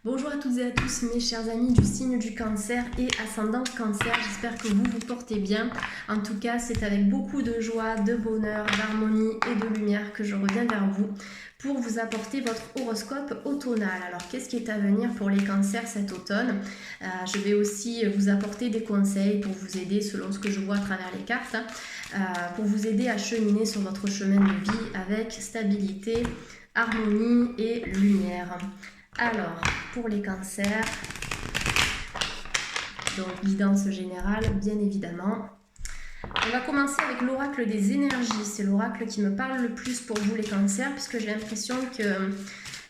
Bonjour à toutes et à tous mes chers amis du signe du cancer et ascendant cancer, j'espère que vous vous portez bien. En tout cas, c'est avec beaucoup de joie, de bonheur, d'harmonie et de lumière que je reviens vers vous pour vous apporter votre horoscope automnal. Alors, qu'est-ce qui est à venir pour les cancers cet automne? Je vais aussi vous apporter des conseils pour vous aider selon ce que je vois à travers les cartes, pour vous aider à cheminer sur votre chemin de vie avec stabilité, harmonie et lumière. Alors, pour les cancers, donc guidance générale, bien évidemment. On va commencer avec l'oracle des énergies. C'est l'oracle qui me parle le plus pour vous les cancers, puisque j'ai l'impression que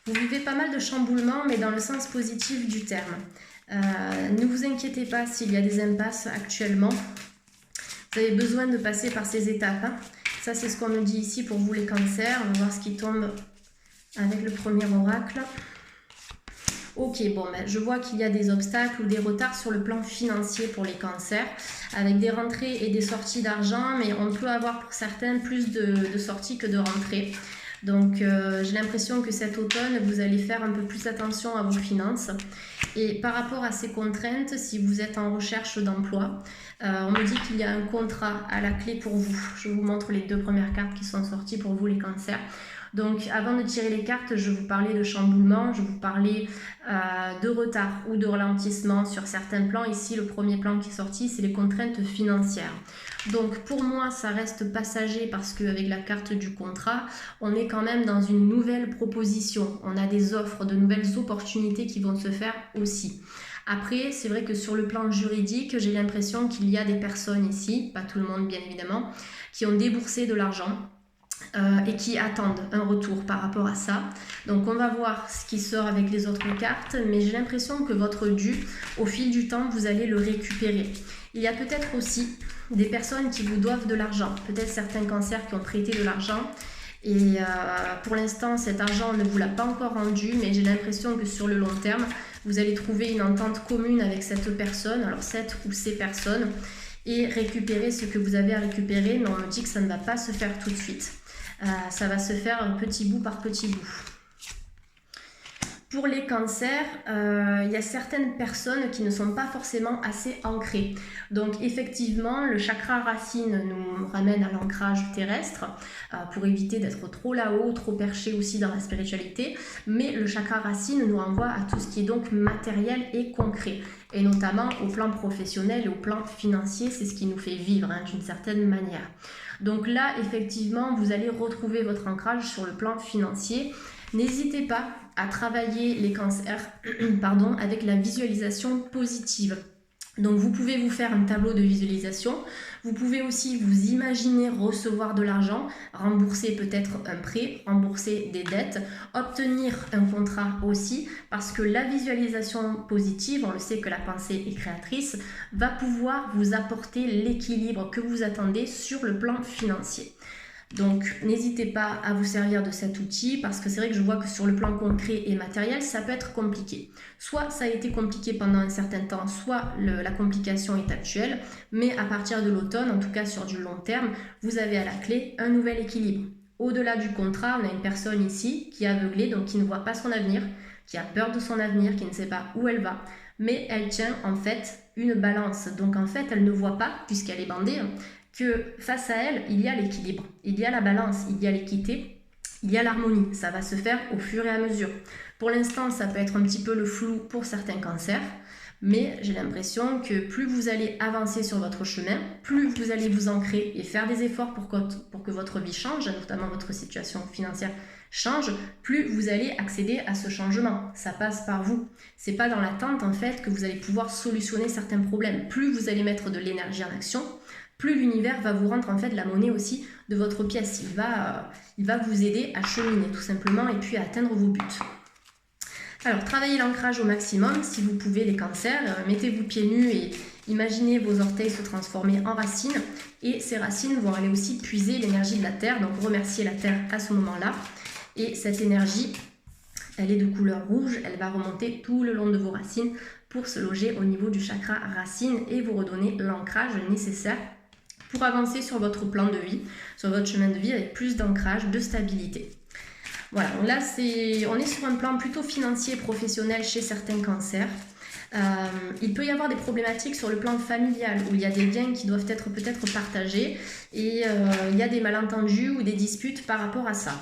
vous vivez pas mal de chamboulements, mais dans le sens positif du terme. Ne vous inquiétez pas s'il y a des impasses actuellement. Vous avez besoin de passer par ces étapes. Ça, c'est ce qu'on me dit ici pour vous les cancers. On va voir ce qui tombe avec le premier oracle. Ok, bon, ben, je vois qu'il y a des obstacles ou des retards sur le plan financier pour les cancers, avec des rentrées et des sorties d'argent, mais on peut avoir pour certains plus de sorties que de rentrées. Donc j'ai l'impression que cet automne, vous allez faire un peu plus attention à vos finances. Et par rapport à ces contraintes, si vous êtes en recherche d'emploi, on me dit qu'il y a un contrat à la clé pour vous. Je vous montre les deux premières cartes qui sont sorties pour vous les cancers. Donc avant de tirer les cartes, je vous parlais de chamboulement, je vous parlais de retard ou de ralentissement sur certains plans. Ici, le premier plan qui est sorti, c'est les contraintes financières. Donc pour moi, ça reste passager parce qu'avec la carte du contrat, on est quand même dans une nouvelle proposition. On a des offres, de nouvelles opportunités qui vont se faire aussi. Après, c'est vrai que sur le plan juridique, j'ai l'impression qu'il y a des personnes ici, pas tout le monde bien évidemment, qui ont déboursé de l'argent. Et qui attendent un retour par rapport à ça. Donc on va voir ce qui sort avec les autres cartes, mais j'ai l'impression que votre dû, au fil du temps, vous allez le récupérer. Il y a peut-être aussi des personnes qui vous doivent de l'argent, peut-être certains cancers qui ont prêté de l'argent, et pour l'instant cet argent ne vous l'a pas encore rendu, mais j'ai l'impression que sur le long terme, vous allez trouver une entente commune avec cette personne, alors cette ou ces personnes, et récupérer ce que vous avez à récupérer, mais on me dit que ça ne va pas se faire tout de suite. Ça va se faire petit bout par petit bout. Pour les cancers, il y a certaines personnes qui ne sont pas forcément assez ancrées. Donc effectivement, le chakra racine nous ramène à l'ancrage terrestre pour éviter d'être trop là-haut, trop perché aussi dans la spiritualité. Mais le chakra racine nous renvoie à tout ce qui est donc matériel et concret. Et notamment au plan professionnel et au plan financier, c'est ce qui nous fait vivre d'une certaine manière. Donc là, effectivement, vous allez retrouver votre ancrage sur le plan financier. N'hésitez pas à travailler les cancers avec la visualisation positive. Donc vous pouvez vous faire un tableau de visualisation, vous pouvez aussi vous imaginer recevoir de l'argent, rembourser peut-être un prêt, rembourser des dettes, obtenir un contrat aussi, parce que la visualisation positive, on le sait que la pensée est créatrice, va pouvoir vous apporter l'équilibre que vous attendez sur le plan financier. Donc n'hésitez pas à vous servir de cet outil parce que c'est vrai que je vois que sur le plan concret et matériel, ça peut être compliqué. Soit ça a été compliqué pendant un certain temps, soit la complication est actuelle, mais à partir de l'automne, en tout cas sur du long terme, vous avez à la clé un nouvel équilibre. Au-delà du contrat, on a une personne ici qui est aveuglée, donc qui ne voit pas son avenir, qui a peur de son avenir, qui ne sait pas où elle va, mais elle tient en fait une balance. Donc en fait, elle ne voit pas, puisqu'elle est bandée, que face à elle, il y a l'équilibre, il y a la balance, il y a l'équité, il y a l'harmonie. Ça va se faire au fur et à mesure. Pour l'instant, ça peut être un petit peu le flou pour certains cancers, mais j'ai l'impression que plus vous allez avancer sur votre chemin, plus vous allez vous ancrer et faire des efforts pour que votre vie change, notamment votre situation financière change, plus vous allez accéder à ce changement. Ça passe par vous. C'est pas dans l'attente en fait que vous allez pouvoir solutionner certains problèmes. Plus vous allez mettre de l'énergie en action, plus l'univers va vous rendre en fait la monnaie aussi de votre pièce. Il va vous aider à cheminer tout simplement et puis à atteindre vos buts. Alors, travaillez l'ancrage au maximum si vous pouvez les cancers. Mettez-vous pieds nus et imaginez vos orteils se transformer en racines. Et ces racines vont aller aussi puiser l'énergie de la terre. Donc, remerciez la terre à ce moment-là. Et cette énergie, elle est de couleur rouge. Elle va remonter tout le long de vos racines pour se loger au niveau du chakra racine et vous redonner l'ancrage nécessaire pour avancer sur votre plan de vie, sur votre chemin de vie avec plus d'ancrage, de stabilité. Voilà, donc là, on est sur un plan plutôt financier et professionnel chez certains cancers. Il peut y avoir des problématiques sur le plan familial où il y a des biens qui doivent être peut-être partagés et il y a des malentendus ou des disputes par rapport à ça.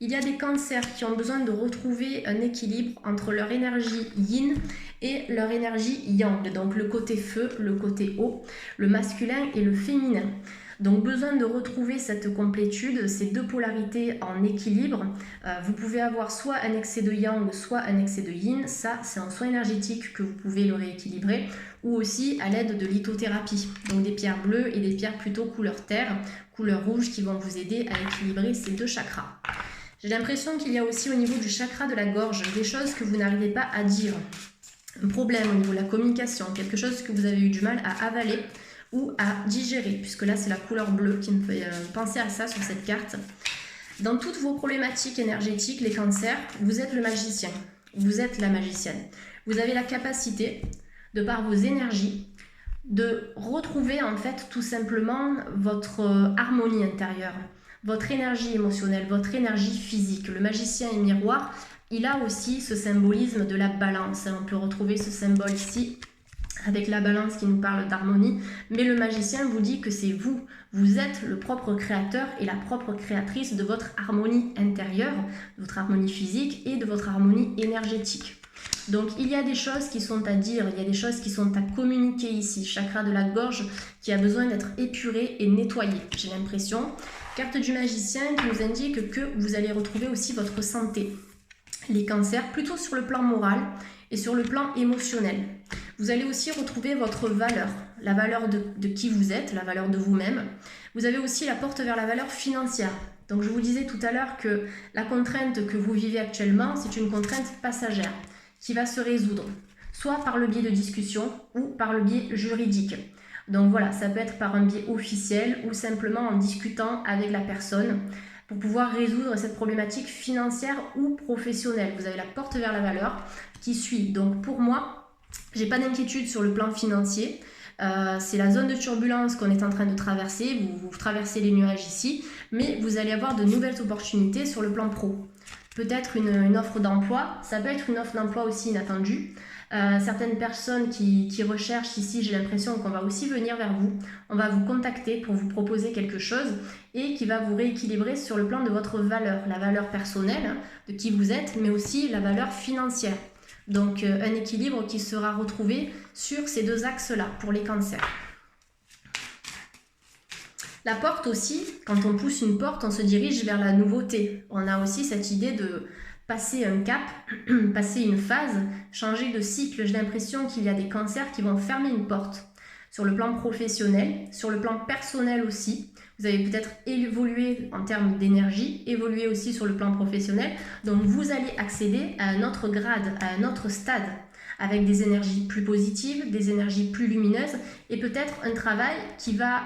Il y a des cancers qui ont besoin de retrouver un équilibre entre leur énergie yin et leur énergie yang, donc le côté feu, le côté eau, le masculin et le féminin. Donc besoin de retrouver cette complétude, ces deux polarités en équilibre. Vous pouvez avoir soit un excès de yang, soit un excès de yin. Ça, c'est en soin énergétique que vous pouvez le rééquilibrer, ou aussi à l'aide de lithothérapie. Donc des pierres bleues et des pierres plutôt couleur terre, couleur rouge, qui vont vous aider à équilibrer ces deux chakras. J'ai l'impression qu'il y a aussi au niveau du chakra de la gorge des choses que vous n'arrivez pas à dire. Un problème au niveau de la communication, quelque chose que vous avez eu du mal à avaler ou à digérer, puisque là c'est la couleur bleue qui me fait penser à ça sur cette carte. Dans toutes vos problématiques énergétiques, les cancers, vous êtes le magicien, vous êtes la magicienne. Vous avez la capacité, de par vos énergies, de retrouver en fait tout simplement votre harmonie intérieure, votre énergie émotionnelle, votre énergie physique. Le magicien et miroir, il a aussi ce symbolisme de la balance. On peut retrouver ce symbole ici avec la balance qui nous parle d'harmonie, mais le magicien vous dit que c'est vous. Vous êtes le propre créateur et la propre créatrice de votre harmonie intérieure, de votre harmonie physique et de votre harmonie énergétique. Donc il y a des choses qui sont à dire, il y a des choses qui sont à communiquer ici. Chakra de la gorge qui a besoin d'être épuré et nettoyé, j'ai l'impression. Carte du magicien qui nous indique que vous allez retrouver aussi votre santé. Les cancers, plutôt sur le plan moral et sur le plan émotionnel. Vous allez aussi retrouver votre valeur, la valeur de qui vous êtes, la valeur de vous-même. Vous avez aussi la porte vers la valeur financière. Donc je vous disais tout à l'heure que la contrainte que vous vivez actuellement, c'est une contrainte passagère qui va se résoudre, soit par le biais de discussion ou par le biais juridique. Donc voilà, ça peut être par un biais officiel ou simplement en discutant avec la personne pour pouvoir résoudre cette problématique financière ou professionnelle. Vous avez la porte vers la valeur qui suit. Donc pour moi, j'ai pas d'inquiétude sur le plan financier. C'est la zone de turbulence qu'on est en train de traverser. Vous traversez les nuages ici, mais vous allez avoir de nouvelles opportunités sur le plan pro. Peut-être une offre d'emploi, ça peut être une offre d'emploi aussi inattendue. Certaines personnes qui recherchent ici, j'ai l'impression qu'on va aussi venir vers vous. On va vous contacter pour vous proposer quelque chose et qui va vous rééquilibrer sur le plan de votre valeur, la valeur personnelle de qui vous êtes, mais aussi la valeur financière. Donc un équilibre qui sera retrouvé sur ces deux axes-là pour les cancers. La porte aussi, quand on pousse une porte, on se dirige vers la nouveauté. On a aussi cette idée de passer un cap, passer une phase, changer de cycle. J'ai l'impression qu'il y a des cancers qui vont fermer une porte. Sur le plan professionnel, sur le plan personnel aussi. Vous avez peut-être évolué en termes d'énergie, évolué aussi sur le plan professionnel. Donc vous allez accéder à un autre grade, à un autre stade, avec des énergies plus positives, des énergies plus lumineuses et peut-être un travail qui va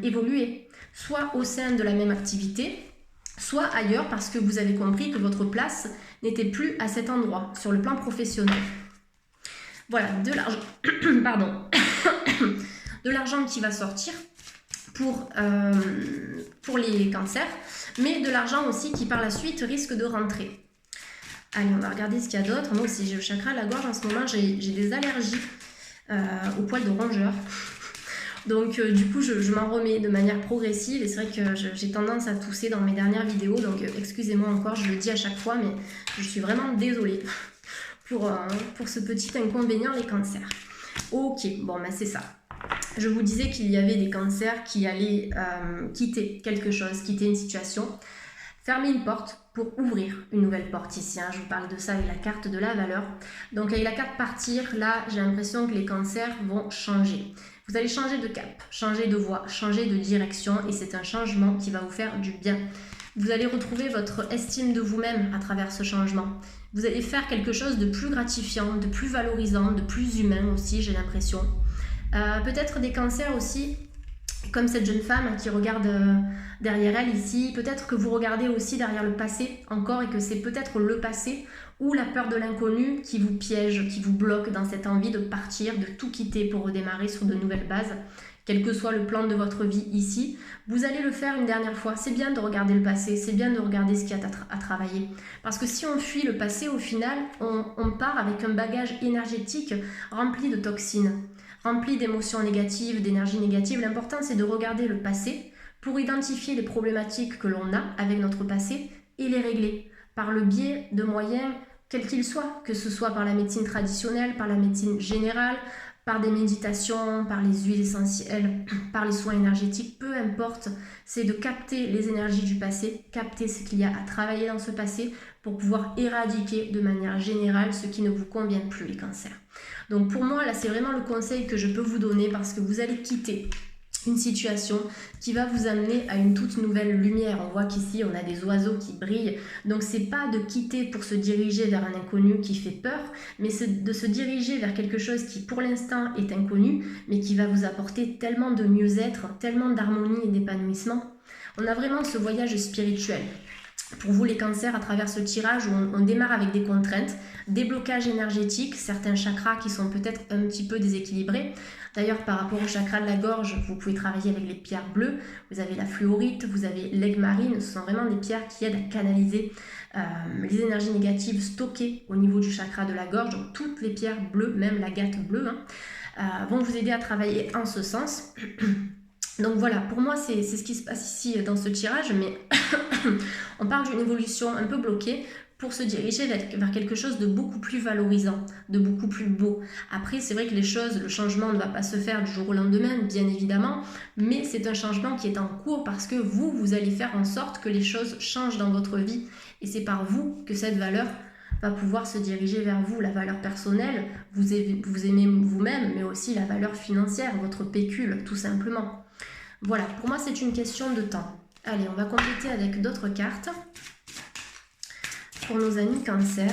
évoluer, soit au sein de la même activité, soit ailleurs parce que vous avez compris que votre place n'était plus à cet endroit, sur le plan professionnel. Voilà, de l'argent, pardon, de l'argent qui va sortir pour les cancers, mais de l'argent aussi qui par la suite risque de rentrer. Allez, on va regarder ce qu'il y a d'autre. Moi aussi, j'ai le chakra de la gorge en ce moment, j'ai des allergies aux poils de rongeur. Donc du coup, je m'en remets de manière progressive et c'est vrai que j'ai tendance à tousser dans mes dernières vidéos. Donc excusez-moi encore, je le dis à chaque fois, mais je suis vraiment désolée pour ce petit inconvénient, les cancers. Ok, bon, ben c'est ça. Je vous disais qu'il y avait des cancers qui allaient quitter quelque chose, quitter une situation, fermer une porte pour ouvrir une nouvelle porte ici. Je vous parle de ça avec la carte de la valeur. Donc avec la carte partir, là, j'ai l'impression que les cancers vont changer. Vous allez changer de cap, changer de voie, changer de direction et c'est un changement qui va vous faire du bien. Vous allez retrouver votre estime de vous-même à travers ce changement. Vous allez faire quelque chose de plus gratifiant, de plus valorisant, de plus humain aussi, j'ai l'impression. Peut-être des cancers aussi, comme cette jeune femme qui regarde derrière elle ici. Peut-être que vous regardez aussi derrière le passé encore et que c'est peut-être le passé ou la peur de l'inconnu qui vous piège, qui vous bloque dans cette envie de partir, de tout quitter pour redémarrer sur de nouvelles bases. quel que soit le plan de votre vie ici, vous allez le faire une dernière fois. C'est bien de regarder le passé, c'est bien de regarder ce qu'il y a à travailler. Parce que si on fuit le passé, au final, on part avec un bagage énergétique rempli de toxines, rempli d'émotions négatives, d'énergie négative. L'important, c'est de regarder le passé pour identifier les problématiques que l'on a avec notre passé et les régler par le biais de moyens quels qu'ils soient, que ce soit par la médecine traditionnelle, par la médecine générale, par des méditations, par les huiles essentielles, par les soins énergétiques, peu importe, c'est de capter les énergies du passé, capter ce qu'il y a à travailler dans ce passé pour pouvoir éradiquer de manière générale ce qui ne vous convient plus, les cancers. Donc pour moi, là, c'est vraiment le conseil que je peux vous donner parce que vous allez quitter une situation qui va vous amener à une toute nouvelle lumière. On voit qu'ici on a des oiseaux qui brillent, donc c'est pas de quitter pour se diriger vers un inconnu qui fait peur, mais c'est de se diriger vers quelque chose qui pour l'instant est inconnu, mais qui va vous apporter tellement de mieux-être, tellement d'harmonie et d'épanouissement. On a vraiment ce voyage spirituel. Pour vous les cancers, à travers ce tirage où on démarre avec des contraintes, des blocages énergétiques, certains chakras qui sont peut-être un petit peu déséquilibrés. D'ailleurs, par rapport au chakra de la gorge, vous pouvez travailler avec les pierres bleues. Vous avez la fluorite, vous avez l'aigle marine. Ce sont vraiment des pierres qui aident à canaliser les énergies négatives stockées au niveau du chakra de la gorge. Donc, toutes les pierres bleues, même l'agate bleue, vont vous aider à travailler en ce sens. Donc voilà, pour moi, c'est ce qui se passe ici dans ce tirage, mais on parle d'une évolution un peu bloquée pour se diriger vers quelque chose de beaucoup plus valorisant, de beaucoup plus beau. Après, c'est vrai que le changement ne va pas se faire du jour au lendemain, bien évidemment, mais c'est un changement qui est en cours parce que vous allez faire en sorte que les choses changent dans votre vie. Et c'est par vous que cette valeur va pouvoir se diriger vers vous, la valeur personnelle, vous aimez vous-même, mais aussi la valeur financière, votre pécule, tout simplement. Voilà, pour moi, c'est une question de temps. Allez, on va compléter avec d'autres cartes pour nos amis cancer.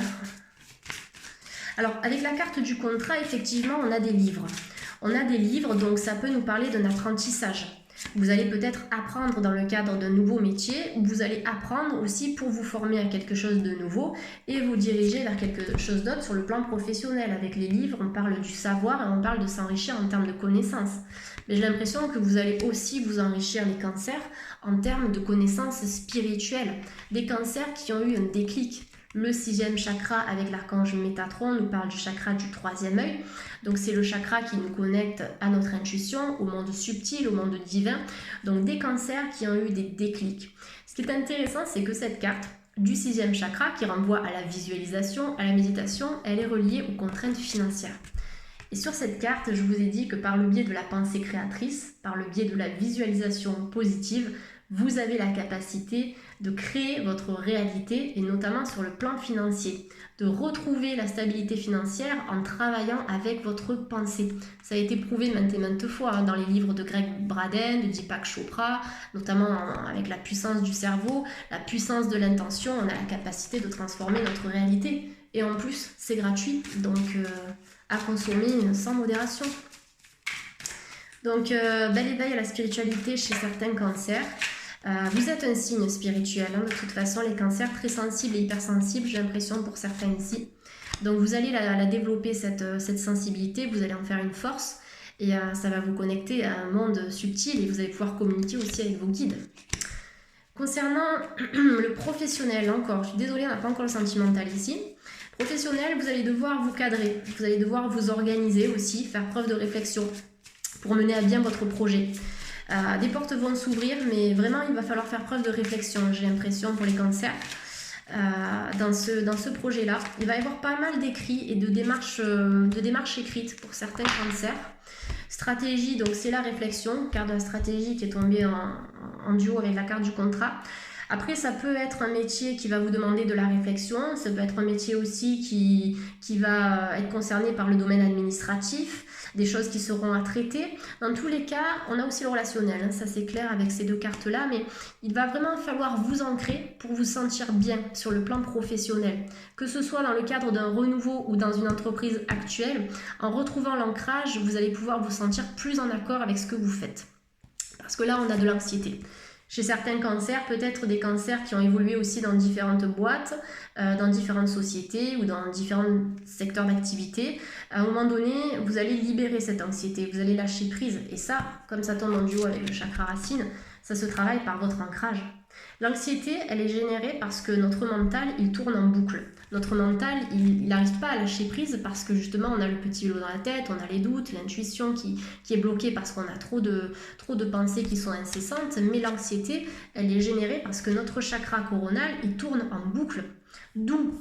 Alors, avec la carte du contrat, effectivement, on a des livres. On a des livres, donc ça peut nous parler d'un apprentissage. Vous allez peut-être apprendre dans le cadre d'un nouveau métier, ou vous allez apprendre aussi pour vous former à quelque chose de nouveau et vous diriger vers quelque chose d'autre sur le plan professionnel. Avec les livres, on parle du savoir et on parle de s'enrichir en termes de connaissances. Mais j'ai l'impression que vous allez aussi vous enrichir, les cancers, en termes de connaissances spirituelles. Des cancers qui ont eu un déclic. Le 6e chakra avec l'archange Métatron nous parle du chakra du 3e œil. Donc c'est le chakra qui nous connecte à notre intuition, au monde subtil, au monde divin. Donc des cancers qui ont eu des déclics. Ce qui est intéressant, c'est que cette carte du 6e chakra qui renvoie à la visualisation, à la méditation, elle est reliée aux contraintes financières. Et sur cette carte, je vous ai dit que par le biais de la pensée créatrice, par le biais de la visualisation positive, vous avez la capacité de créer votre réalité et notamment sur le plan financier, de retrouver la stabilité financière en travaillant avec votre pensée. Ça a été prouvé maintes et maintes fois dans les livres de Greg Braden, de Deepak Chopra, notamment avec la puissance du cerveau, la puissance de l'intention, on a la capacité de transformer notre réalité. Et en plus, c'est gratuit, donc à consommer sans modération. Donc, bel éveil à la spiritualité chez certains cancers. Vous êtes un signe spirituel, de toute façon, les cancers très sensibles et hypersensibles, j'ai l'impression pour certains ici. Donc vous allez la développer, cette sensibilité, vous allez en faire une force et ça va vous connecter à un monde subtil et vous allez pouvoir communiquer aussi avec vos guides. Concernant le professionnel, encore, je suis désolée, on n'a pas encore le sentimental ici. Professionnel, vous allez devoir vous cadrer, vous allez devoir vous organiser aussi, faire preuve de réflexion pour mener à bien votre projet. Des portes vont s'ouvrir, mais vraiment il va falloir faire preuve de réflexion, j'ai l'impression, pour les cancers. Dans ce projet-là, il va y avoir pas mal d'écrits et de démarches écrites pour certains cancers. Stratégie, donc c'est la réflexion, carte de la stratégie qui est tombée en duo avec la carte du contrat. Après, ça peut être un métier qui va vous demander de la réflexion, ça peut être un métier aussi qui va être concerné par le domaine administratif, des choses qui seront à traiter. Dans tous les cas, on a aussi le relationnel, ça c'est clair avec ces deux cartes-là, mais il va vraiment falloir vous ancrer pour vous sentir bien sur le plan professionnel. Que ce soit dans le cadre d'un renouveau ou dans une entreprise actuelle, en retrouvant l'ancrage, vous allez pouvoir vous sentir plus en accord avec ce que vous faites. Parce que là, on a de l'anxiété. Chez certains cancers, peut-être des cancers qui ont évolué aussi dans différentes boîtes, dans différentes sociétés ou dans différents secteurs d'activité. À un moment donné, vous allez libérer cette anxiété, vous allez lâcher prise. Et ça, comme ça tombe en duo avec le chakra racine, ça se travaille par votre ancrage. L'anxiété, elle est générée parce que notre mental, il tourne en boucle. Notre mental, il n'arrive pas à lâcher prise parce que justement, on a le petit vélo dans la tête, on a les doutes, l'intuition qui est bloquée parce qu'on a trop de pensées qui sont incessantes. Mais l'anxiété, elle est générée parce que notre chakra coronal, il tourne en boucle. D'où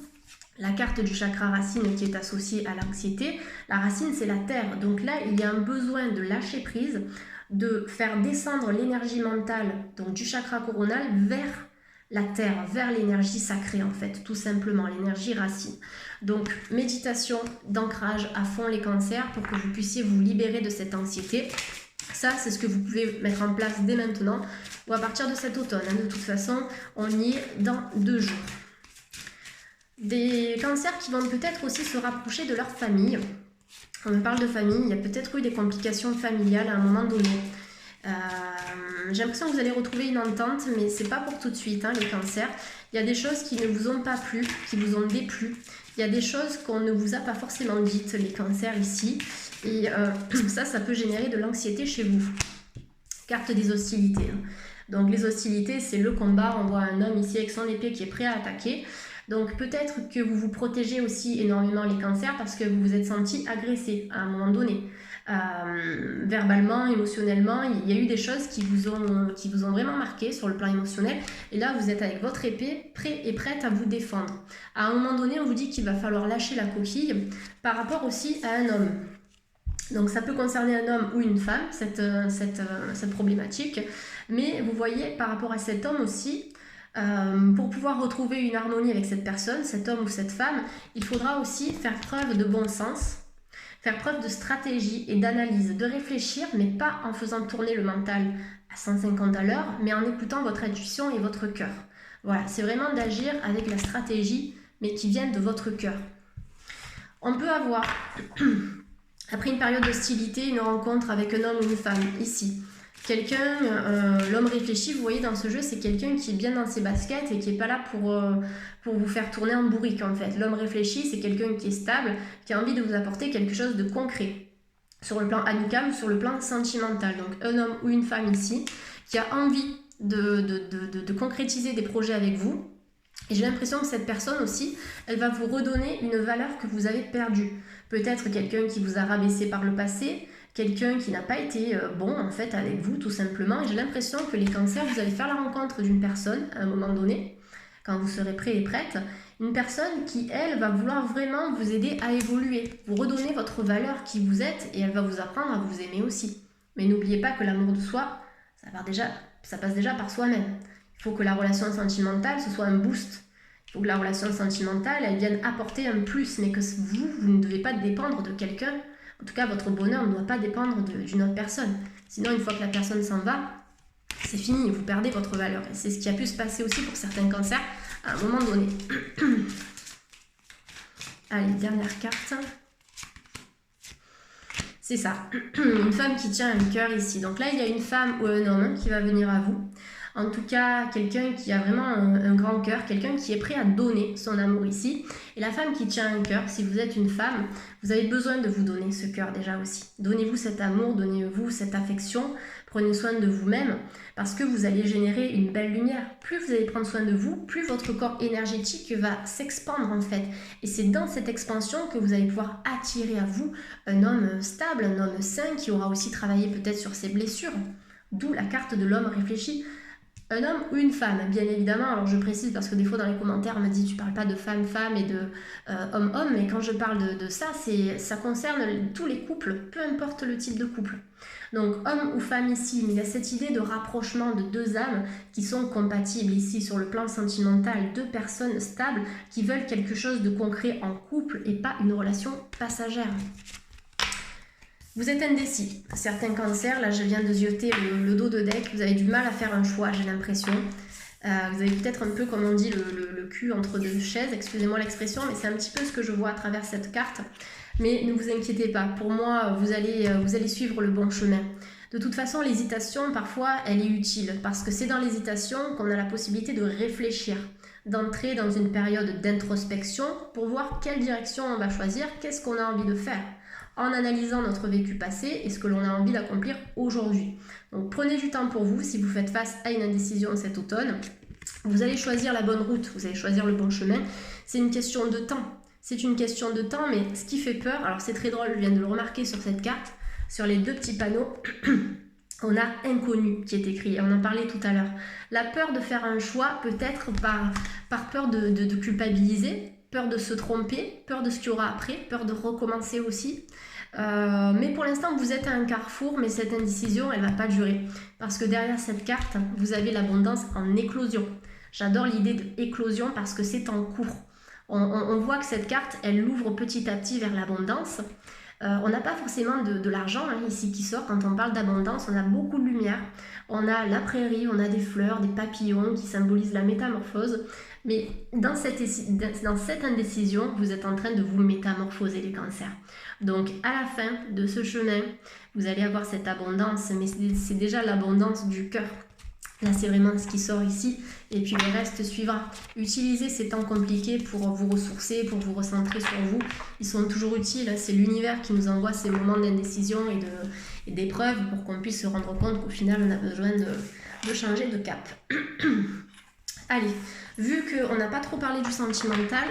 la carte du chakra racine qui est associée à l'anxiété. La racine, c'est la terre. Donc là, il y a un besoin de lâcher prise, de faire descendre l'énergie mentale, donc du chakra coronal, vers la terre, vers l'énergie sacrée en fait, tout simplement, l'énergie racine. Donc, méditation d'ancrage à fond les cancers pour que vous puissiez vous libérer de cette anxiété. Ça, c'est ce que vous pouvez mettre en place dès maintenant ou à partir de cet automne. De toute façon, on y est dans 2 jours. Des cancers qui vont peut-être aussi se rapprocher de leur famille. On me parle de famille, il y a peut-être eu des complications familiales à un moment donné. J'ai l'impression que vous allez retrouver une entente, mais c'est pas pour tout de suite, les cancers. Il y a des choses qui ne vous ont pas plu, qui vous ont déplu. Il y a des choses qu'on ne vous a pas forcément dites, les cancers ici. Et ça peut générer de l'anxiété chez vous. Carte des hostilités. Donc les hostilités, c'est le combat. On voit un homme ici avec son épée qui est prêt à attaquer. Donc peut-être que vous vous protégez aussi énormément les cancers parce que vous vous êtes senti agressé à un moment donné. Verbalement, émotionnellement, il y a eu des choses qui vous ont vraiment marqué sur le plan émotionnel. Et là, vous êtes avec votre épée, prêt et prête à vous défendre. À un moment donné, on vous dit qu'il va falloir lâcher la coquille par rapport aussi à un homme. Donc ça peut concerner un homme ou une femme, cette problématique. Mais vous voyez, par rapport à cet homme aussi, pour pouvoir retrouver une harmonie avec cette personne, cet homme ou cette femme, il faudra aussi faire preuve de bon sens, faire preuve de stratégie et d'analyse, de réfléchir, mais pas en faisant tourner le mental à 150 à l'heure, mais en écoutant votre intuition et votre cœur. Voilà, c'est vraiment d'agir avec la stratégie, mais qui vient de votre cœur. On peut avoir, après une période d'hostilité, une rencontre avec un homme ou une femme, ici. Quelqu'un, l'homme réfléchi, vous voyez dans ce jeu, c'est quelqu'un qui est bien dans ses baskets et qui n'est pas là pour vous faire tourner en bourrique en fait. L'homme réfléchi, c'est quelqu'un qui est stable, qui a envie de vous apporter quelque chose de concret, sur le plan amical ou sur le plan sentimental. Donc un homme ou une femme ici, qui a envie de concrétiser des projets avec vous. Et j'ai l'impression que cette personne aussi, elle va vous redonner une valeur que vous avez perdue. Peut-être quelqu'un qui vous a rabaissé par le passé, quelqu'un qui n'a pas été bon en fait avec vous tout simplement. Et j'ai l'impression que les cancers, vous allez faire la rencontre d'une personne à un moment donné, quand vous serez prêt et prête, une personne qui elle va vouloir vraiment vous aider à évoluer, vous redonner votre valeur qui vous êtes et elle va vous apprendre à vous aimer aussi. Mais n'oubliez pas que l'amour de soi, ça passe déjà par soi-même. Il faut que la relation sentimentale, ce soit un boost. Il faut que la relation sentimentale, elle vienne apporter un plus, mais que vous ne devez pas dépendre de quelqu'un. En tout cas, votre bonheur ne doit pas dépendre d'une autre personne. Sinon, une fois que la personne s'en va, c'est fini, vous perdez votre valeur. Et c'est ce qui a pu se passer aussi pour certains cancers à un moment donné. Allez, dernière carte. C'est ça, une femme qui tient un cœur ici. Donc là, il y a une femme ou un homme qui va venir à vous. En tout cas, quelqu'un qui a vraiment un grand cœur, quelqu'un qui est prêt à donner son amour ici. Et la femme qui tient un cœur, si vous êtes une femme, vous avez besoin de vous donner ce cœur déjà aussi. Donnez-vous cet amour, donnez-vous cette affection, prenez soin de vous-même parce que vous allez générer une belle lumière. Plus vous allez prendre soin de vous, plus votre corps énergétique va s'expandre en fait. Et c'est dans cette expansion que vous allez pouvoir attirer à vous un homme stable, un homme sain qui aura aussi travaillé peut-être sur ses blessures. D'où la carte de l'homme réfléchi. Un homme ou une femme, bien évidemment. Alors je précise parce que des fois dans les commentaires on me dit tu parles pas de femme-femme et de homme-homme, mais quand je parle de ça, ça concerne tous les couples, peu importe le type de couple. Donc homme ou femme ici, mais il y a cette idée de rapprochement de deux âmes qui sont compatibles ici sur le plan sentimental, deux personnes stables qui veulent quelque chose de concret en couple et pas une relation passagère. Vous êtes indécis. Certains cancers, là je viens de zioter le dos de deck, vous avez du mal à faire un choix, j'ai l'impression. Vous avez peut-être un peu, comme on dit, le cul entre deux chaises, excusez-moi l'expression, mais c'est un petit peu ce que je vois à travers cette carte. Mais ne vous inquiétez pas, pour moi, vous allez suivre le bon chemin. De toute façon, l'hésitation, parfois, elle est utile parce que c'est dans l'hésitation qu'on a la possibilité de réfléchir, d'entrer dans une période d'introspection pour voir quelle direction on va choisir, qu'est-ce qu'on a envie de faire, en analysant notre vécu passé et ce que l'on a envie d'accomplir aujourd'hui. Donc prenez du temps pour vous si vous faites face à une indécision cet automne. Vous allez choisir la bonne route, vous allez choisir le bon chemin. C'est une question de temps. C'est une question de temps, mais ce qui fait peur, alors c'est très drôle, je viens de le remarquer sur cette carte, sur les deux petits panneaux, on a inconnu qui est écrit, on en parlait tout à l'heure. La peur de faire un choix, peut-être par peur de culpabiliser, peur de se tromper, peur de ce qu'il y aura après, peur de recommencer aussi. Mais pour l'instant, vous êtes à un carrefour, mais cette indécision, elle ne va pas durer. Parce que derrière cette carte, vous avez l'abondance en éclosion. J'adore l'idée d'éclosion parce que c'est en cours. On voit que cette carte, elle l'ouvre petit à petit vers l'abondance. On n'a pas forcément de l'argent ici qui sort. Quand on parle d'abondance, on a beaucoup de lumière. On a la prairie, on a des fleurs, des papillons qui symbolisent la métamorphose. Mais dans cette indécision, vous êtes en train de vous métamorphoser, les cancers. Donc à la fin de ce chemin, vous allez avoir cette abondance, mais c'est déjà l'abondance du cœur. Là, c'est vraiment ce qui sort ici, et puis le reste suivra. Utilisez ces temps compliqués pour vous ressourcer, pour vous recentrer sur vous. Ils sont toujours utiles, c'est l'univers qui nous envoie ces moments d'indécision et d'épreuve pour qu'on puisse se rendre compte qu'au final, on a besoin de changer de cap. Allez, vu qu'on n'a pas trop parlé du sentimental,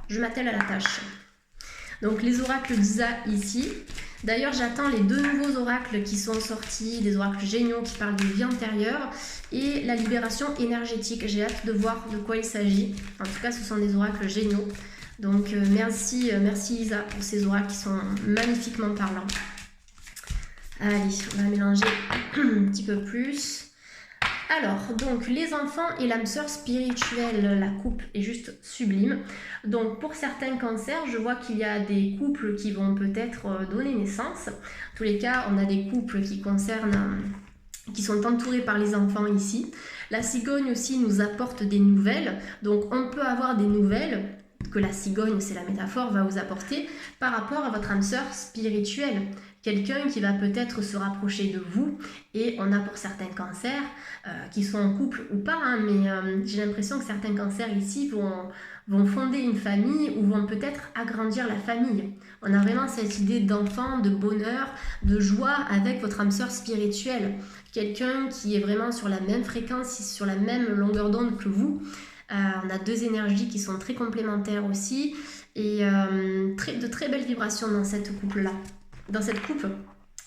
je m'attelle à la tâche. Donc les oracles d'Isa ici. D'ailleurs, j'attends les deux nouveaux oracles qui sont sortis, des oracles géniaux qui parlent de vie antérieure et la libération énergétique. J'ai hâte de voir de quoi il s'agit. En tout cas, ce sont des oracles géniaux. Donc merci Isa pour ces oracles qui sont magnifiquement parlants. Allez, on va mélanger un petit peu plus. Alors, donc les enfants et l'âme sœur spirituelle, la coupe est juste sublime. Donc pour certains cancers, je vois qu'il y a des couples qui vont peut-être donner naissance. En tous les cas, on a des couples qui sont entourés par les enfants ici. La cigogne aussi nous apporte des nouvelles. Donc on peut avoir des nouvelles que la cigogne, c'est la métaphore, va vous apporter par rapport à votre âme sœur spirituelle. Quelqu'un qui va peut-être se rapprocher de vous, et on a pour certains cancers qui sont en couple ou pas, mais j'ai l'impression que certains cancers ici vont fonder une famille ou vont peut-être agrandir la famille. On a vraiment cette idée d'enfant, de bonheur, de joie avec votre âme sœur spirituelle. Quelqu'un qui est vraiment sur la même fréquence, sur la même longueur d'onde que vous. On a deux énergies qui sont très complémentaires aussi, et de très belles vibrations dans cette couple-là. Dans cette coupe,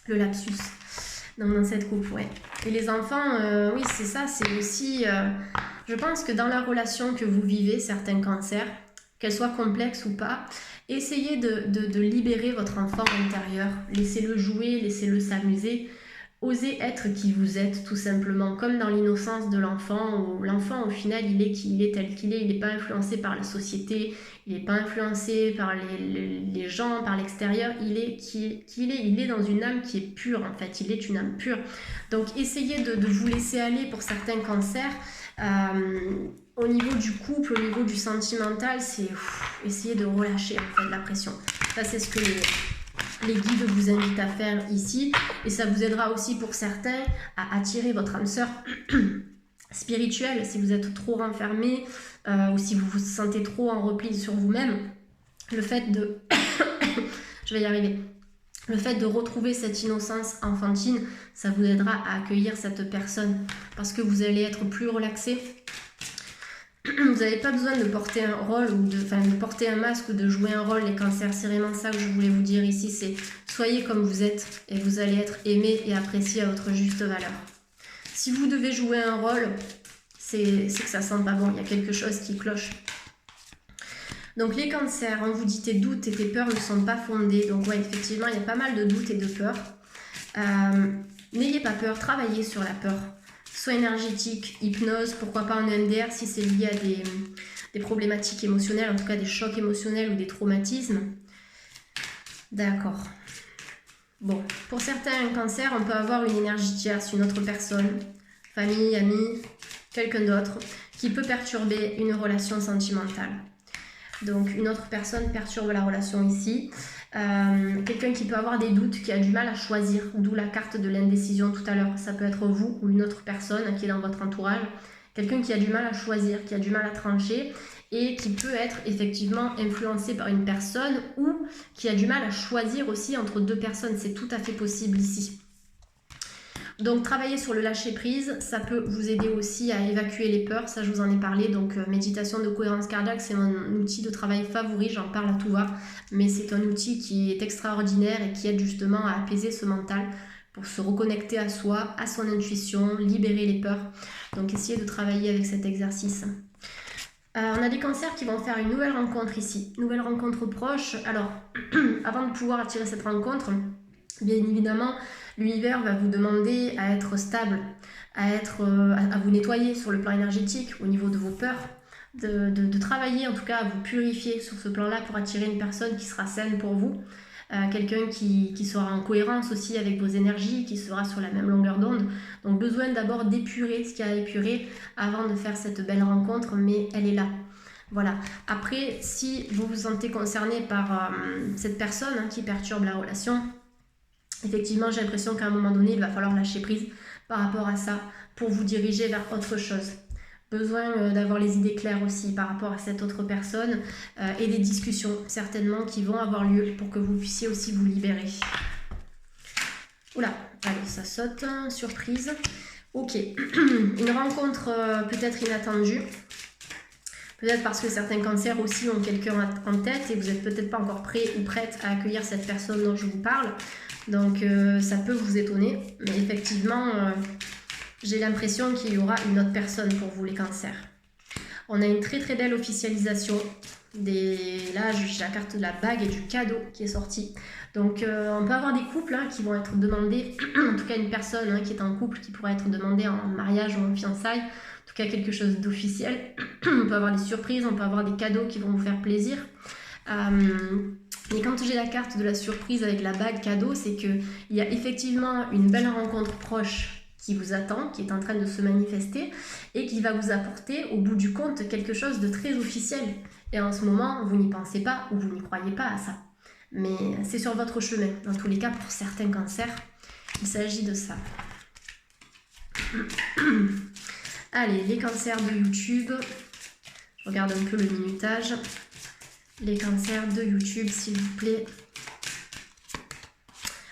le lapsus. Donc dans cette coupe, ouais. Et les enfants, oui, c'est ça, c'est aussi... je pense que dans la relation que vous vivez, certains cancers, qu'elle soit complexe ou pas, essayez de libérer votre enfant intérieur. Laissez-le jouer, laissez-le s'amuser. Osez être qui vous êtes, tout simplement, comme dans l'innocence de l'enfant, où l'enfant, au final, il est qui il est tel qu'il est, il n'est pas influencé par la société, il n'est pas influencé par les gens, par l'extérieur, il est qui il est dans une âme qui est pure, en fait, il est une âme pure. Donc, essayez de vous laisser aller pour certains cancers. Au niveau du couple, au niveau du sentimental, c'est essayer de relâcher, en fait, la pression. Ça, c'est ce que les guides vous invitent à faire ici, et ça vous aidera aussi pour certains à attirer votre âme sœur spirituelle si vous êtes trop renfermé ou si vous vous sentez trop en repli sur vous-même. Le fait de je vais y arriver. Le fait de retrouver cette innocence enfantine, ça vous aidera à accueillir cette personne parce que vous allez être plus relaxé. Vous n'avez pas besoin de porter un rôle ou de porter un masque ou de jouer un rôle, les cancers. C'est vraiment ça que je voulais vous dire ici, c'est soyez comme vous êtes et vous allez être aimé et apprécié à votre juste valeur. Si vous devez jouer un rôle, c'est que ça sent pas bon, il y a quelque chose qui cloche. Donc les cancers, on vous dit tes doutes et tes peurs ne sont pas fondés. Donc ouais, effectivement, il y a pas mal de doutes et de peurs. N'ayez pas peur, travaillez sur la peur. Soit énergétique, hypnose, pourquoi pas en EMDR si c'est lié à des problématiques émotionnelles, en tout cas des chocs émotionnels ou des traumatismes. D'accord. Bon, pour certains cancers, on peut avoir une énergie tierce, une autre personne, famille, ami, quelqu'un d'autre, qui peut perturber une relation sentimentale. Donc une autre personne perturbe la relation ici. Quelqu'un qui peut avoir des doutes, qui a du mal à choisir, d'où la carte de l'indécision tout à l'heure. Ça peut être vous ou une autre personne qui est dans votre entourage. Quelqu'un qui a du mal à choisir, qui a du mal à trancher et qui peut être effectivement influencé par une personne ou qui a du mal à choisir aussi entre deux personnes. C'est tout à fait possible ici. Donc travailler sur le lâcher prise, ça peut vous aider aussi à évacuer les peurs, ça je vous en ai parlé, donc méditation de cohérence cardiaque, c'est mon outil de travail favori, j'en parle à tout va, mais c'est un outil qui est extraordinaire et qui aide justement à apaiser ce mental pour se reconnecter à soi, à son intuition, libérer les peurs. Donc essayez de travailler avec cet exercice. On a des cancers qui vont faire une nouvelle rencontre ici, nouvelle rencontre proche. Alors, avant de pouvoir attirer cette rencontre, bien évidemment, l'univers va vous demander à être stable, à vous nettoyer sur le plan énergétique, au niveau de vos peurs, de travailler en tout cas à vous purifier sur ce plan-là pour attirer une personne qui sera saine pour vous, quelqu'un qui sera en cohérence aussi avec vos énergies, qui sera sur la même longueur d'onde. Donc besoin d'abord d'épurer ce qu'il y a à épurer avant de faire cette belle rencontre, mais elle est là. Voilà. Après, si vous vous sentez concerné par cette personne qui perturbe la relation, effectivement, j'ai l'impression qu'à un moment donné, il va falloir lâcher prise par rapport à ça pour vous diriger vers autre chose. Besoin d'avoir les idées claires aussi par rapport à cette autre personne et des discussions certainement qui vont avoir lieu pour que vous puissiez aussi vous libérer. Oula, allez, ça saute, surprise. Ok, une rencontre peut-être inattendue. Peut-être parce que certains cancers aussi ont quelqu'un en tête et vous n'êtes peut-être pas encore prêt ou prête à accueillir cette personne dont je vous parle. Donc ça peut vous étonner, mais effectivement, j'ai l'impression qu'il y aura une autre personne pour vous les cancers. On a une très très belle officialisation. Là, j'ai la carte de la bague et du cadeau qui est sortie. Donc on peut avoir des couples qui vont être demandés, en tout cas une personne qui est en couple qui pourrait être demandée en mariage ou en fiançailles, en tout cas quelque chose d'officiel. On peut avoir des surprises, on peut avoir des cadeaux qui vont vous faire plaisir. Et quand j'ai la carte de la surprise avec la bague cadeau, c'est qu'il y a effectivement une belle rencontre proche qui vous attend, qui est en train de se manifester et qui va vous apporter au bout du compte quelque chose de très officiel. Et en ce moment, vous n'y pensez pas ou vous n'y croyez pas à ça. Mais c'est sur votre chemin. Dans tous les cas, pour certains cancers, il s'agit de ça. Allez, les cancers de YouTube. Je regarde un peu le minutage. Les cancers de YouTube, s'il vous plaît.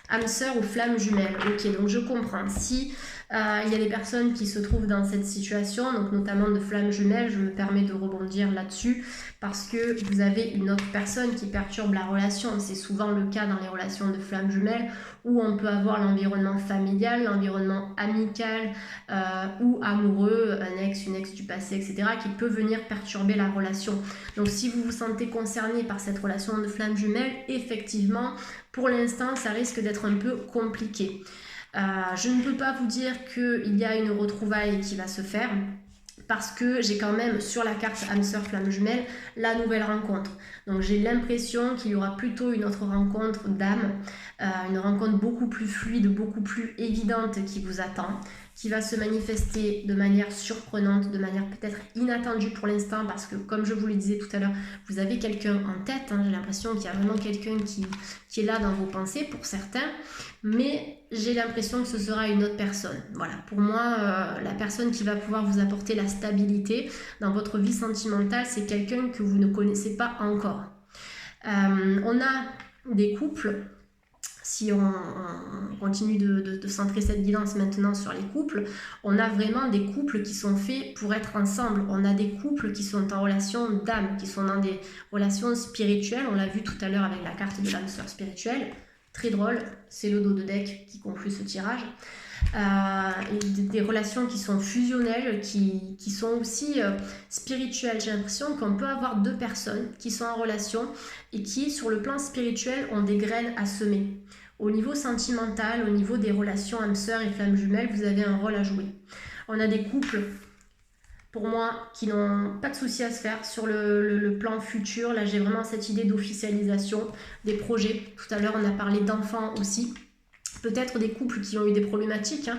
Âme sœur ou flamme jumelle. Ok, donc je comprends. Si il y a des personnes qui se trouvent dans cette situation, donc notamment de flamme jumelle, je me permets de rebondir là-dessus parce que vous avez une autre personne qui perturbe la relation. C'est souvent le cas dans les relations de flamme jumelle où on peut avoir l'environnement familial, l'environnement amical ou amoureux, un ex, une ex du passé, etc. qui peut venir perturber la relation. Donc si vous vous sentez concerné par cette relation de flamme jumelle, effectivement, pour l'instant, ça risque d'être un peu compliqué. Je ne peux pas vous dire qu'il y a une retrouvaille qui va se faire parce que j'ai quand même sur la carte âme sœur flamme jumelle la nouvelle rencontre. Donc j'ai l'impression qu'il y aura plutôt une autre rencontre d'âme, une rencontre beaucoup plus fluide, beaucoup plus évidente qui vous attend, qui va se manifester de manière surprenante, de manière peut-être inattendue pour l'instant parce que comme je vous le disais tout à l'heure, vous avez quelqu'un en tête, j'ai l'impression qu'il y a vraiment quelqu'un qui est là dans vos pensées pour certains, mais j'ai l'impression que ce sera une autre personne. Voilà, pour moi, la personne qui va pouvoir vous apporter la stabilité dans votre vie sentimentale, c'est quelqu'un que vous ne connaissez pas encore. On a des couples. Si on continue de centrer cette guidance maintenant sur les couples, on a vraiment des couples qui sont faits pour être ensemble. On a des couples qui sont en relation d'âme, qui sont dans des relations spirituelles. On l'a vu tout à l'heure avec la carte de l'âme sœur spirituelle. Très drôle, c'est le dos de deck qui conclut ce tirage. Et des relations qui sont fusionnelles, qui sont aussi spirituelles. J'ai l'impression qu'on peut avoir deux personnes qui sont en relation et qui, sur le plan spirituel, ont des graines à semer. Au niveau sentimental, au niveau des relations âme sœur et flamme jumelle, vous avez un rôle à jouer. On a des couples, pour moi, qui n'ont pas de soucis à se faire sur le plan futur. Là, j'ai vraiment cette idée d'officialisation des projets. Tout à l'heure, on a parlé d'enfants aussi. Peut-être des couples qui ont eu des problématiques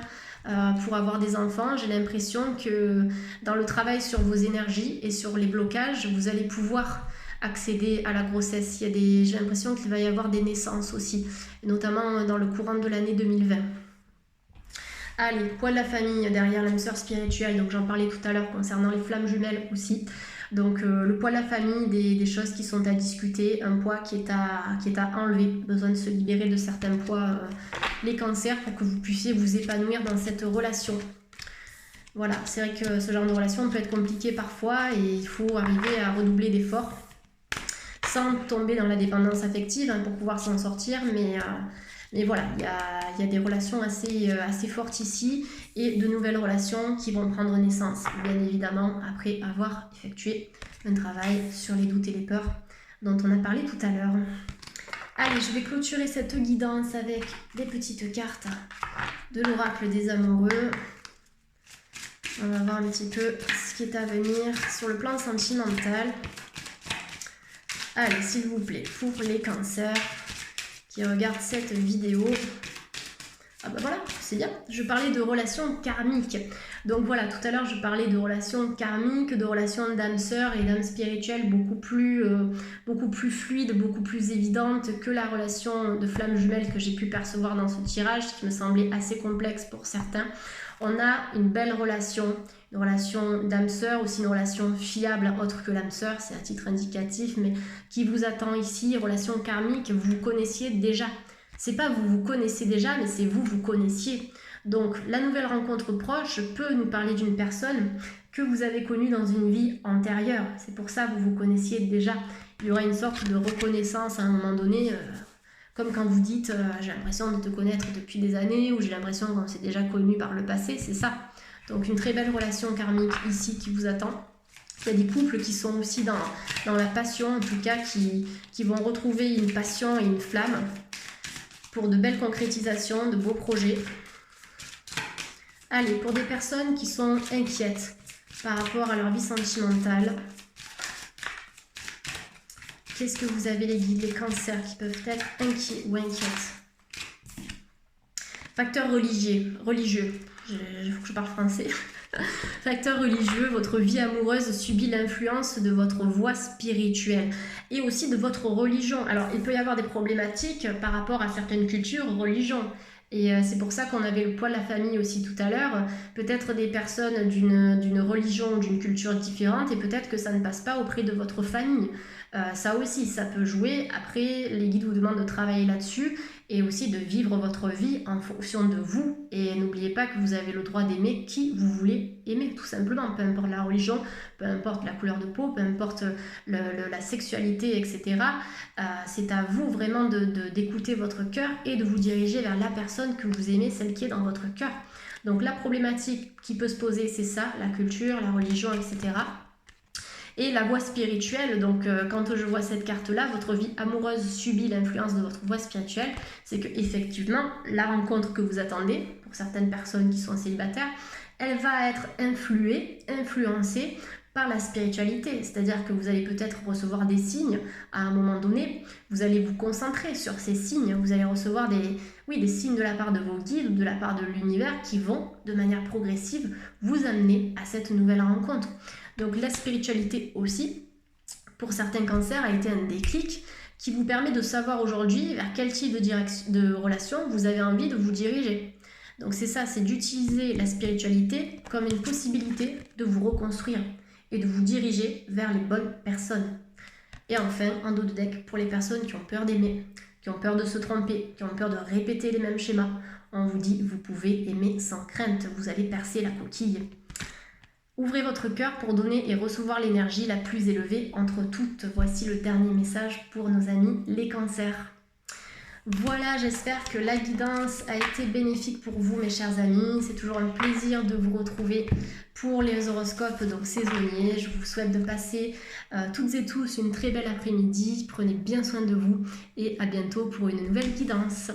pour avoir des enfants. J'ai l'impression que dans le travail sur vos énergies et sur les blocages, vous allez pouvoir accéder à la grossesse. J'ai l'impression qu'il va y avoir des naissances aussi, notamment dans le courant de l'année 2020. Allez, poids de la famille derrière l'âme sœur spirituelle, donc j'en parlais tout à l'heure concernant les flammes jumelles aussi. Donc le poids de la famille, des choses qui sont à discuter, un poids qui est à enlever, besoin de se libérer de certains poids, les cancers, pour que vous puissiez vous épanouir dans cette relation. Voilà, c'est vrai que ce genre de relation peut être compliqué parfois et il faut arriver à redoubler d'efforts sans tomber dans la dépendance affective pour pouvoir s'en sortir, mais voilà, il y a des relations assez fortes ici et de nouvelles relations qui vont prendre naissance, bien évidemment, après avoir effectué un travail sur les doutes et les peurs dont on a parlé tout à l'heure. Allez, je vais clôturer cette guidance avec des petites cartes de l'oracle des amoureux. On va voir un petit peu ce qui est à venir sur le plan sentimental. Allez, s'il vous plaît, pour les cancers qui regardent cette vidéo. Ah bah voilà, c'est bien. Je parlais de relations karmiques. Donc voilà, tout à l'heure je parlais de relations karmiques, de relations d'âme sœur et d'âme spirituelle beaucoup plus fluides, beaucoup plus évidentes que la relation de flamme jumelle que j'ai pu percevoir dans ce tirage, qui me semblait assez complexe pour certains. On a une belle relation, une relation d'âme sœur, aussi une relation fiable autre que l'âme sœur, c'est à titre indicatif, mais qui vous attend ici, relation karmique, vous connaissiez déjà. C'est pas vous connaissez déjà, mais c'est vous connaissiez. Donc la nouvelle rencontre proche peut nous parler d'une personne que vous avez connue dans une vie antérieure. C'est pour ça que vous connaissiez déjà. Il y aura une sorte de reconnaissance à un moment donné, comme quand vous dites j'ai l'impression de te connaître depuis des années, ou j'ai l'impression qu'on s'est déjà connu par le passé, c'est ça. Donc une très belle relation karmique ici qui vous attend. Il y a des couples qui sont aussi dans la passion, en tout cas, qui vont retrouver une passion et une flamme pour de belles concrétisations, de beaux projets. Allez, pour des personnes qui sont inquiètes par rapport à leur vie sentimentale, qu'est-ce que vous avez les guides, les cancers qui peuvent être inquiets ou inquiètes? Facteur religieux, il faut que je parle français. Facteur religieux, votre vie amoureuse subit l'influence de votre voie spirituelle et aussi de votre religion. Alors, il peut y avoir des problématiques par rapport à certaines cultures, religions. Et c'est pour ça qu'on avait le poids de la famille aussi tout à l'heure. Peut-être des personnes d'une religion, d'une culture différente, et peut-être que ça ne passe pas auprès de votre famille. Ça aussi, ça peut jouer. Après, les guides vous demandent de travailler là-dessus et aussi de vivre votre vie en fonction de vous. Et n'oubliez pas que vous avez le droit d'aimer qui vous voulez aimer, tout simplement. Peu importe la religion, peu importe la couleur de peau, peu importe la sexualité, etc. C'est à vous vraiment d'écouter votre cœur et de vous diriger vers la personne que vous aimez, celle qui est dans votre cœur. Donc la problématique qui peut se poser, c'est ça, la culture, la religion, etc. Et la voie spirituelle, donc quand je vois cette carte-là, votre vie amoureuse subit l'influence de votre voie spirituelle, c'est que effectivement la rencontre que vous attendez, pour certaines personnes qui sont célibataires, elle va être influencée par la spiritualité, c'est-à-dire que vous allez peut-être recevoir des signes à un moment donné, vous allez vous concentrer sur ces signes, vous allez recevoir des signes de la part de vos guides ou de la part de l'univers qui vont, de manière progressive, vous amener à cette nouvelle rencontre. Donc la spiritualité aussi, pour certains cancers, a été un déclic qui vous permet de savoir aujourd'hui vers quel type de relation vous avez envie de vous diriger. Donc c'est ça, c'est d'utiliser la spiritualité comme une possibilité de vous reconstruire et de vous diriger vers les bonnes personnes. Et enfin, en dos de deck, pour les personnes qui ont peur d'aimer, qui ont peur de se tromper, qui ont peur de répéter les mêmes schémas, on vous dit vous pouvez aimer sans crainte, vous allez percer la coquille. Ouvrez votre cœur pour donner et recevoir l'énergie la plus élevée entre toutes. Voici le dernier message pour nos amis les cancers. Voilà, j'espère que la guidance a été bénéfique pour vous, mes chers amis. C'est toujours un plaisir de vous retrouver pour les horoscopes donc saisonniers. Je vous souhaite de passer toutes et tous une très belle après-midi. Prenez bien soin de vous et à bientôt pour une nouvelle guidance.